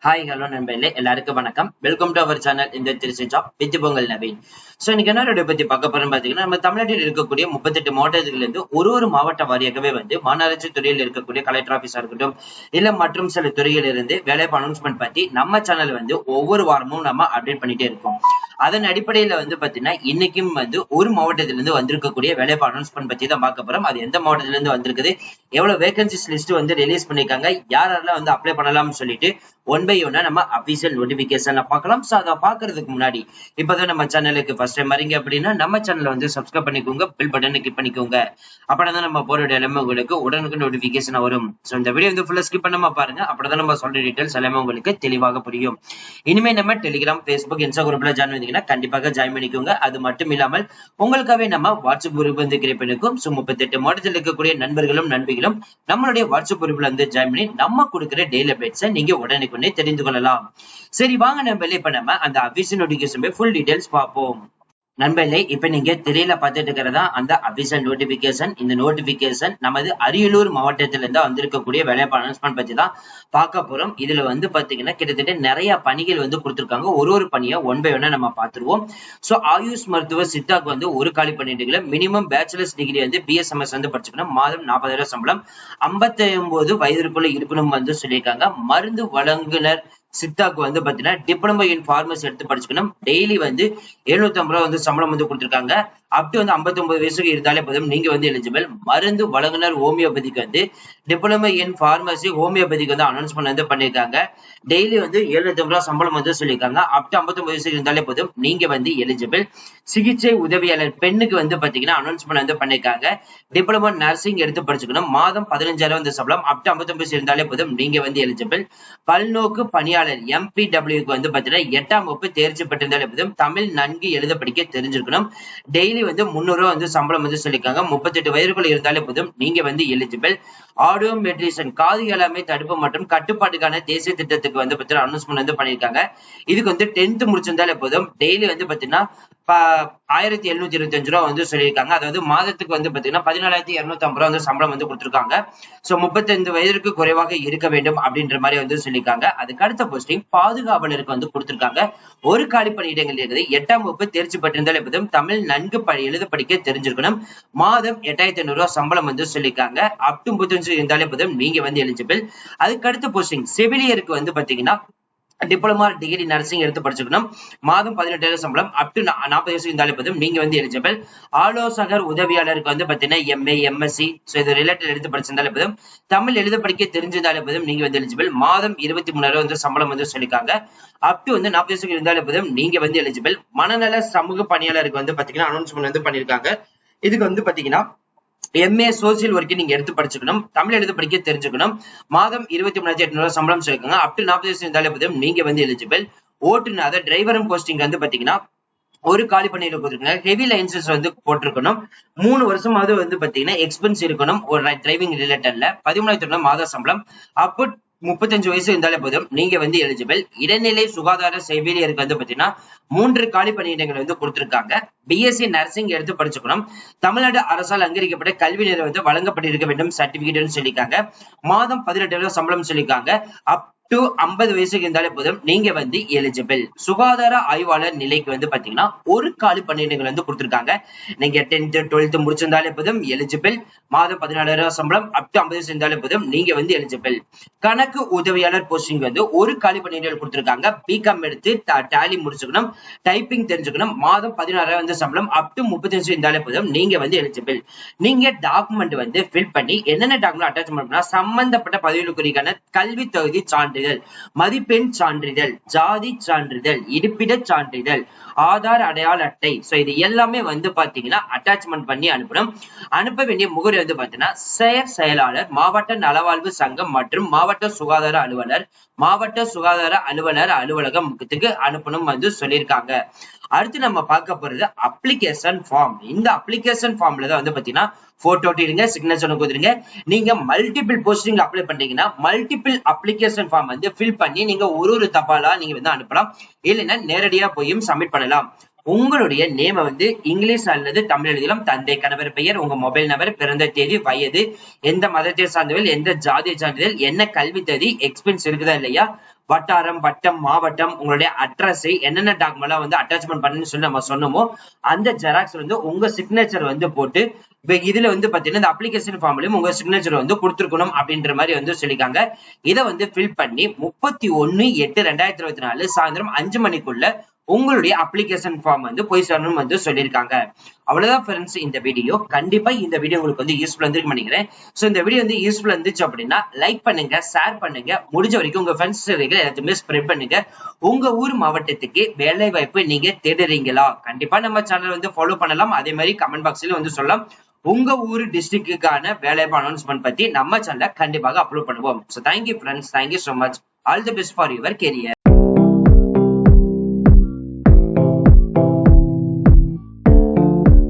Hi hello நண்பர்களே, எல்லாருக்கும் வணக்கம். வெல்கம் டு அவர் சேனல் இந்த Trichy job with Pongal Naveen. So இன்னைக்கு என்ன பத்தி பார்க்க போறோம் பாத்தீங்கன்னா, நம்ம தமிழ்நாட்டில் இருக்கக்கூடிய 38 மாவட்டத்துல இருந்து ஒரு மாவட்ட வாரியாகவே மாநகராட்சி துறையில் இருக்கக்கூடிய கலெக்டர் ஆபீஸா இருக்கட்டும், இல்ல மற்றும் சில துறையில இருந்து வேலைவாய்ப்பு அனௌன்ஸ்மெண்ட் பத்தி நம்ம சேனல் ஒவ்வொரு வாரமும் நம்ம அப்டேட் பண்ணிட்டே இருக்கோம். அதன் அடிப்படையில பாத்தீங்கன்னா இன்னைக்கும் ஒரு மாவட்டத்தில இருந்து வந்திருக்கக்கூடிய வேலைவாய்ப்பு அனௌன்ஸ்மெண்ட் பத்தி தான் பார்க்க போறோம். அது எந்த மாவட்டத்தில இருந்து வந்திருக்குது, எவ்வளவு வேகன்சிஸ் லிஸ்ட் ரிலீஸ் பண்ணிருக்காங்க, யாரெல்லாம் அப்ளை பண்ணலாம்னு சொல்லிட்டு ஒன் பை ஒன்னா நம்ம அபிஷியல் நோட்டிபிகேஷன்ல பார்க்கலாம். சோ அதை பாக்குறதுக்கு முன்னாடி இப்பதான் நம்ம சேனலுக்கு ஃபர்ஸ்ட் டைம் வரீங்க அப்படின்னா நம்ம சேனலை சப்ஸ்கிரைப் பண்ணிக்கோங்க, பில் பட்டனை கிளிக் பண்ணிக்கோங்க. அப்பதான் நம்ம போற எல்லாமே உங்களுக்கு உடனுக்கு நோட்டிபிகேஷன் வரும். சோ இந்த வீடியோ ஃபுல்லா ஸ்கிப் பண்ணாம பாருங்க, அப்பதான் நம்ம சொல்ற டீடைல்ஸ் எல்லாமே உங்களுக்கு தெளிவாக புரியும். இனிமே நம்ம டெலிகிராம், பேஸ்புக், இன்ஸ்டா குரூப்ல ஜாயின் பண்ணீங்கன்னா கண்டிப்பாக ஜாயின் பண்ணிக்கோங்க. அது மட்டும் இல்லாமல் உங்களுக்காகவே நம்ம வாட்ஸ்அப் குரூப் கிரியேட் பண்ணிருக்கோம். சோ 38 மாவட்டத்தில் இருக்கக்கூடிய நண்பர்களும் நண்பிகளும் நம்மளுடைய வாட்ஸ்அப் குரூப்ல ஜாயின் பண்ணி நம்ம கொடுக்கிற டெய்லி அப்டேட்ஸை நீங்க உடனுக்கு தெரிந்து கொள்ளலாம். சரி வாங்க நண்பர்களே, இப்ப நம்ம அந்த அபிஷியல் நோட்டிபிகேஷன் ஃபுல் டீடைல்ஸ் பார்ப்போம். நண்பர்களே, இப்ப நீங்க திரையில பார்த்துட்டு இருக்கிறதா அந்த அபிஷியல் நோட்டிபிகேஷன். இந்த நோட்டிபிகேஷன் நமது அரியலூர் மாவட்டத்திலிருந்து வந்திருக்கக்கூடிய வேலைவாய்ப்பு அனௌன்ஸ்மெண்ட் பத்தி தான் பார்க்க போறோம். இதுல பாத்தீங்கன்னா கிட்டத்தட்ட நிறைய பணிகள் கொடுத்திருக்காங்க. ஒரு பணியை ஒன் பை ஒன்னா நம்ம பார்த்துருவோம். சோ ஆயுஷ் மருத்துவ சித்தாக்கு ஒரு காலி பண்ணிட்டு மினிமம் பேச்சுலர்ஸ் டிகிரி பிஎஸ்எம்எஸ் படிச்சுக்கணும். மாதம் 40,000 சம்பளம், 59 வயதிற்குள்ள இருக்கணும் சொல்லியிருக்காங்க. மருந்து வழங்குனர் சித்தாக்கு பாத்தீங்கன்னா டிப்ளமோ இன் பார்மசி எடுத்து படிச்சுக்கணும். டெய்லி 750 ரூபாய் சம்பளம் கொடுத்திருக்காங்க. அப் டு 59 வயசுக்கு இருந்தாலே போதும் நீங்க எலிஜிபிள். மருந்து வழங்குனர் ஹோமியோபதிக்கு டிப்ளமோ இன் பார்மசி ஹோமியோபதிக்கு அனௌன்ஸ்மெண்ட் பண்ணிருக்காங்க. டெய்லி 750 ரூபாய் சம்பளம் சொல்லியிருக்காங்க. அப் டு 59 வயசுக்கு இருந்தாலே போதும் நீங்க எலிஜிபிள். சிகிச்சை உதவியாளர் பெண்ணுக்கு பாத்தீங்கன்னா அனௌன்ஸ்மெண்ட் பண்ணிருக்காங்க. டிப்ளமோ நர்சிங் எடுத்து படிச்சுக்கணும். மாதம் 15,000 சம்பளம், அப் டு 55 வயசு இருந்தாலே போதும் நீங்க எலிஜிபிள். பல்நோக்கு பணியாளர் எம்பிடபிள்யூக்கு பாத்தீங்கன்னா 8ஆம் வகுப்பு தேர்ச்சி பெற்றிருந்தாலே போதும் தமிழ் நன்கு எழுத படிக்க தெரிஞ்சிருக்கணும். டெய்லி 300 ரூபாய் சம்பளம் சொல்லியிருக்காங்க. 38 வயதுக்குள்ள இருந்தாலே போதும் நீங்க எலிஜிபிள். ஆடியோமெட்ரிஷியன் காது கேளாமை தடுப்பு மற்றும் கட்டுப்பாட்டுக்கான தேசிய திட்டத்துக்கு பாத்தீங்கன்னா அனௌன்ஸ்மெண்ட் பண்ணிருக்காங்க. இதுக்கு 10th முடிச்சிருந்தாலே போதும். டெய்லி பாத்தீங்கன்னா 1725 ரூபாய் சொல்லியிருக்காங்க. அதாவது மாதத்துக்கு பாத்தீங்கன்னா 14,250 ரூபாய் சம்பளம் கொடுத்திருக்காங்க. சோ 35 வயதிற்கு குறைவாக இருக்க வேண்டும் அப்படின்ற மாதிரி சொல்லியிருக்காங்க. அதுக்கு அடுத்த போஸ்டிங் பாதுகாவலருக்கு கொடுத்திருக்காங்க. ஒரு காலி பணியிடங்கள் இருக்குது. 8ஆம் வகுப்பு தேர்ச்சி பெற்றிருந்தாலே போதும் தமிழ் நன்கு எழுத படிக்க தெரிஞ்சிருக்கணும். மாதம் 8,500 ரூபாய் சம்பளம் சொல்லியிருக்காங்க. அப் டு 35 இருந்தாலே போதும் நீங்க எலிஜிபிள். அதுக்கு அடுத்த போஸ்டிங் செவிலியருக்கு பாத்தீங்கன்னா டிப்ளமா டிகிரி நர்சிங் எடுத்து படிச்சுக்கணும். மாதம் 18,000 சம்பளம், அப் டு 40 வயசு இருந்தாலே போதும் நீங்க எலிஜிபிள். ஆலோசகர் உதவியாளருக்கு பாத்தீங்கன்னா எம்ஏ எம்எஸ்சி இது ரிலேட்டட் எடுத்து படிச்சிருந்தாலே போதும் தமிழ் எழுத படிக்க தெரிஞ்சிருந்தாலே போதும் நீங்க எலிஜிபிள். மாதம் 23,000 சம்பளம் சொல்லிருக்காங்க. அப் டு 40 வயசுக்கு இருந்தாலே போதும் நீங்க எலிஜிபிள். மனநல சமூக பணியாளருக்கு பாத்தீங்கன்னா அனௌன்ஸ்மெண்ட் பண்ணிருக்காங்க. இதுக்கு பாத்தீங்கன்னா எம்ஏ சோசியல் ஒர்க் நீங்க எடுத்து படிச்சுக்கணும். தமிழ் எழுத படிக்க தெரிஞ்சுக்கணும். மாதம் 23,800 சம்பளம் சொல்லிருக்காங்க. அப் டு 40 வயசு இருந்தாலே போதும் நீங்க எலிஜிபிள். ஓட்டுநர் அதாவது டிரைவரும் போஸ்டிங் பாத்தீங்கன்னா ஒரு காலி பணியில கொடுத்துருக்காங்க. ஹெவி லைசன்ஸ் போட்டிருக்கணும். 3 வருஷமாவது பாத்தீங்கன்னா எக்ஸ்பென்ஸ் இருக்கணும் ஒரு டிரைவிங் ரிலேட்டட்ல. 13,000 மாத சம்பளம், அப்போ 35 வயசு இருந்தாலே போதும் நீங்க எலிஜிபிள். இடைநிலை சுகாதார செவிலியருக்கு பாத்தீங்கன்னா 3 காலி பணியிடங்கள் கொடுத்திருக்காங்க. பிஎஸ்சி நர்சிங் எடுத்து படிச்சுக்கணும். தமிழ்நாடு அரசால் அங்கீகரிக்கப்பட்ட கல்வி நிறுவனத்தில் வழங்கப்பட்டிருக்க வேண்டும் சர்டிபிகேட் சொல்லியிருக்காங்க. மாதம் 18,000 சம்பளம் சொல்லியிருக்காங்க. அப் டு 50 வயசுக்கு இருந்தாலே போதும் நீங்க எலிஜிபிள். சுகாதார ஆய்வாளர் நிலைக்கு பாத்தீங்கன்னா ஒரு காலி பணியிடங்கள் கொடுத்திருக்காங்க. நீங்க 10th 12th முடிச்சிருந்தாலே போதும் எலிஜிபிள். மாதம் 14,000 சம்பளம், அப் டு 50 வயசு இருந்தாலே போதும் நீங்க எலிஜிபிள். கணக்கு உதவியாளர் போஸ்டிங் ஒரு காலி பணியிடங்கள் கொடுத்திருக்காங்க. பிகாம் எடுத்து டேலி முடிச்சுக்கணும். டைப்பிங் தெரிஞ்சுக்கணும். மாதம் 16,000 சம்பளம், அப் டு 35 இருந்தாலே போதும் நீங்க எலிஜிபிள். நீங்க டாக்குமெண்ட் ஃபில் பண்ணி என்னென்ன டாக்குமெண்ட் அட்டாச் பண்ணா சம்பந்தப்பட்ட பதவிகளுக்குரியான கல்வி தகுதி சான்றிதழ், மதிப்பெண் சான்றிதழ், ஜாதி சான்றிதழ், இருப்பிட சான்றிதழ், ஆதார் அடையாள அட்டை, சோ இது எல்லாமே பாத்தீங்கன்னா அட்டாச்மெண்ட் பண்ணி அனுப்பணும். அனுப்ப வேண்டிய முகவரி பாத்தீங்கன்னா செயலாளர், மாவட்ட நலவாழ்வு சங்கம் மற்றும் மாவட்ட சுகாதார அலுவலர், மாவட்ட சுகாதார அலுவலர் அலுவலகத்துக்கு அனுப்பணும் சொல்லியிருக்காங்க. அடுத்து நம்ம பார்க்க போறது அப்ளிகேஷன் ஃபார்ம். இந்த அப்ளிகேஷன் ஃபார்ம்ல தான் பாத்தீங்கன்னா போட்டோ ஒட்டிடுங்க, சிக்னேச்சர் கொடுத்துருங்க. நீங்க மல்டிபிள் போஸ்டிங் அப்ளை பண்றீங்கன்னா மல்டிபிள் அப்ளிகேஷன் ஃபார்ம் ஃபில் பண்ணி நீங்க ஒரு தபாலா நீங்க அனுப்பலாம். இல்லைன்னா நேரடியா போயும் சப்மிட் பண்ணலாம். உங்களுடைய நேம இங்கிலீஷ் அல்லது தமிழ் எழுதலாம். தந்தை, கணவர் பெயர், உங்க மொபைல் நம்பர், பிறந்த தேதி, வயது, எந்த மதத்தை சார்ந்தவர்கள், எந்த ஜாதியை சார்ந்தவர்கள், என்ன கல்வி தகுதி, எக்ஸ்பீரியன்ஸ் இருக்குதா இல்லையா, வட்டாரம், வட்டம், மாவட்டம், உங்களுடைய அட்ரஸ், என்னென்ன டாக்குமெண்ட் வந்து அட்டாச்மெண்ட் பண்ணுன்னு சொல்லி நம்ம சொன்னோமோ அந்த ஜெராக்ஸ் வந்து உங்க சிக்னேச்சர் வந்து போட்டு இதுல வந்து பாத்தீங்கன்னா இந்த அப்ளிகேஷன் ஃபார்ம்லயும் உங்க சிக்னேச்சர் வந்து கொடுத்துருக்கணும் அப்படின்ற மாதிரி வந்து சொல்லிருக்காங்க. இதை வந்து ஃபில் பண்ணி 31/8/2024 சாயந்தரம் 5 மணிக்குள்ள உங்களுடைய அப்ளிகேஷன் ஃபார்ம் வந்து போய் சேரணும் வந்து சொல்லியிருக்காங்க. அவ்வளவுதான் ஃப்ரெண்ட்ஸ் இந்த வீடியோ. கண்டிப்பா இந்த வீடியோ உங்களுக்கு வந்து யூஸ்ஃபுல் இருந்திருக்கு நினைக்கிறேன். சோ இந்த வீடியோ வந்து யூஸ்ஃபுல் இருந்துச்சு அப்படின்னா லைக் பண்ணுங்க, ஷேர் பண்ணுங்க, முடிஞ்ச வரைக்கும் உங்க ஃப்ரெண்ட்ஸ் எல்லாத்தையுமே ஸ்ப்ரெட் பண்ணுங்க. உங்க ஊர் மாவட்டத்துக்கு வேலை வாய்ப்பு நீங்க தேடுறீங்களா? கண்டிப்பா நம்ம சேனல் வந்து ஃபாலோ பண்ணலாம். அதே மாதிரி கமெண்ட் பாக்ஸ்ல வந்து சொல்லலாம். உங்க ஊர் டிஸ்ட்ரிக்டுக்கான வேலைவாய்ப்பு அனௌன்ஸ்மெண்ட் பத்தி நம்ம சேனல்ல கண்டிப்பாக அப்லோட் பண்ணுவோம். So thank you friends, thank you so much. All the best for your career.